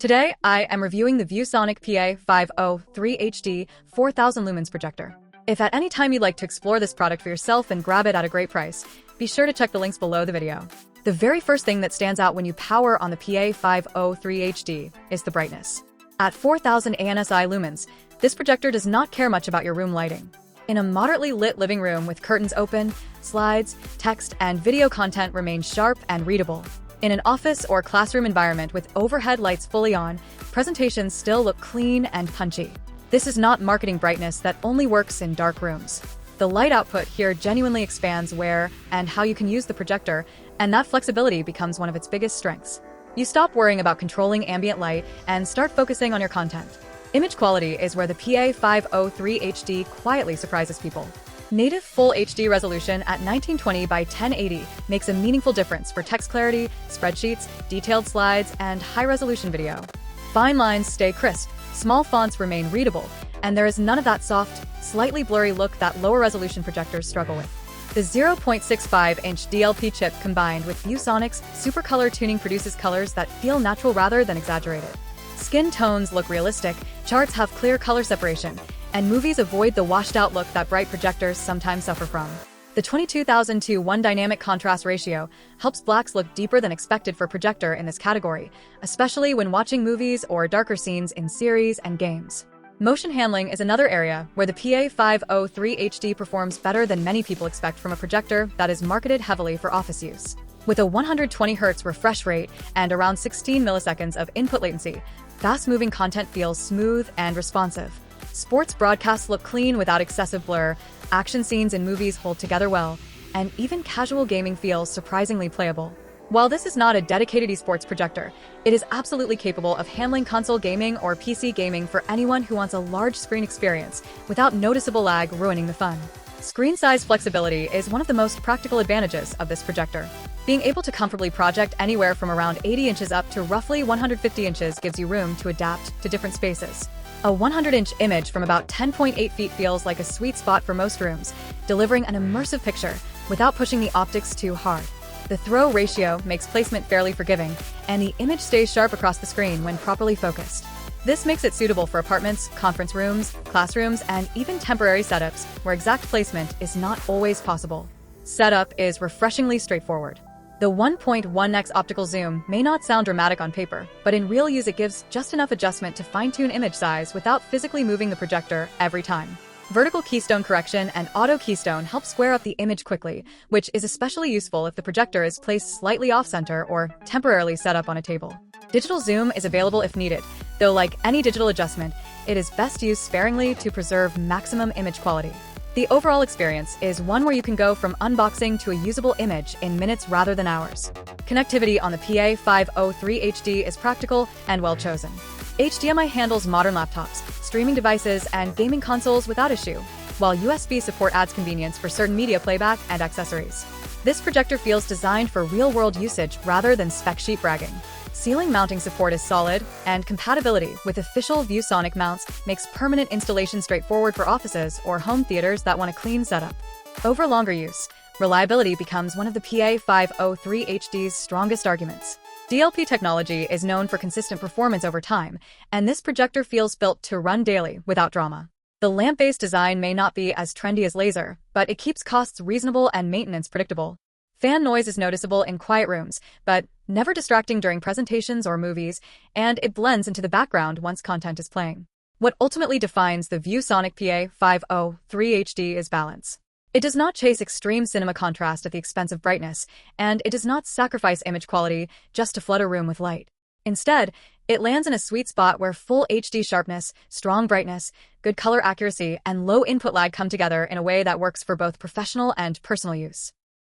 Today, I am reviewing the ViewSonic PA503HD 4000 lumens projector. If at any time you'd like to explore this product for yourself and grab it at a great price, be sure to check the links below the video. The very first thing that stands out when you power on the PA503HD is the brightness. At 4000 ANSI lumens, this projector does not care much about your room lighting. In a moderately lit living room with curtains open, slides, text, and video content remain sharp and readable. In an office or classroom environment with overhead lights fully on, presentations still look clean and punchy. This is not marketing brightness that only works in dark rooms. The light output here genuinely expands where and how you can use the projector, and that flexibility becomes one of its biggest strengths. You stop worrying about controlling ambient light and start focusing on your content. Image quality is where the PA503HD quietly surprises people. Native Full HD resolution at 1920 by 1080 makes a meaningful difference for text clarity, spreadsheets, detailed slides, and high-resolution video. Fine lines stay crisp, small fonts remain readable, and there is none of that soft, slightly blurry look that lower-resolution projectors struggle with. The 0.65-inch DLP chip combined with ViewSonic's super color tuning produces colors that feel natural rather than exaggerated. Skin tones look realistic, charts have clear color separation, and movies avoid the washed-out look that bright projectors sometimes suffer from. The 22,000:1 dynamic contrast ratio helps blacks look deeper than expected for projector in this category, especially when watching movies or darker scenes in series and games. Motion handling is another area where the PA503HD performs better than many people expect from a projector that is marketed heavily for office use. With a 120 Hz refresh rate and around 16 milliseconds of input latency, fast-moving content feels smooth and responsive. Sports broadcasts look clean without excessive blur, action scenes in movies hold together well, and even casual gaming feels surprisingly playable. While this is not a dedicated esports projector, it is absolutely capable of handling console gaming or PC gaming for anyone who wants a large screen experience without noticeable lag ruining the fun. Screen size flexibility is one of the most practical advantages of this projector. Being able to comfortably project anywhere from around 80 inches up to roughly 150 inches gives you room to adapt to different spaces. A 100-inch image from about 10.8 feet feels like a sweet spot for most rooms, delivering an immersive picture without pushing the optics too hard. The throw ratio makes placement fairly forgiving, and the image stays sharp across the screen when properly focused. This makes it suitable for apartments, conference rooms, classrooms, and even temporary setups where exact placement is not always possible. Setup is refreshingly straightforward. The 1.1x optical zoom may not sound dramatic on paper, but in real use it gives just enough adjustment to fine-tune image size without physically moving the projector every time. Vertical keystone correction and auto keystone help square up the image quickly, which is especially useful if the projector is placed slightly off-center or temporarily set up on a table. Digital zoom is available if needed, though like any digital adjustment, it is best used sparingly to preserve maximum image quality. The overall experience is one where you can go from unboxing to a usable image in minutes rather than hours. Connectivity on the PA503HD is practical and well chosen. HDMI handles modern laptops, streaming devices, and gaming consoles without issue, while USB support adds convenience for certain media playback and accessories. This projector feels designed for real-world usage rather than spec sheet bragging. Ceiling mounting support is solid, and compatibility with official ViewSonic mounts makes permanent installation straightforward for offices or home theaters that want a clean setup. Over longer use, reliability becomes one of the PA503HD's strongest arguments. DLP technology is known for consistent performance over time, and this projector feels built to run daily without drama. The lamp-based design may not be as trendy as laser, but it keeps costs reasonable and maintenance predictable. Fan noise is noticeable in quiet rooms, but never distracting during presentations or movies, and it blends into the background once content is playing. What ultimately defines the ViewSonic PA503HD is balance. It does not chase extreme cinema contrast at the expense of brightness, and it does not sacrifice image quality just to flood a room with light. Instead, it lands in a sweet spot where full HD sharpness, strong brightness, good color accuracy, and low input lag come together in a way that works for both professional and personal use.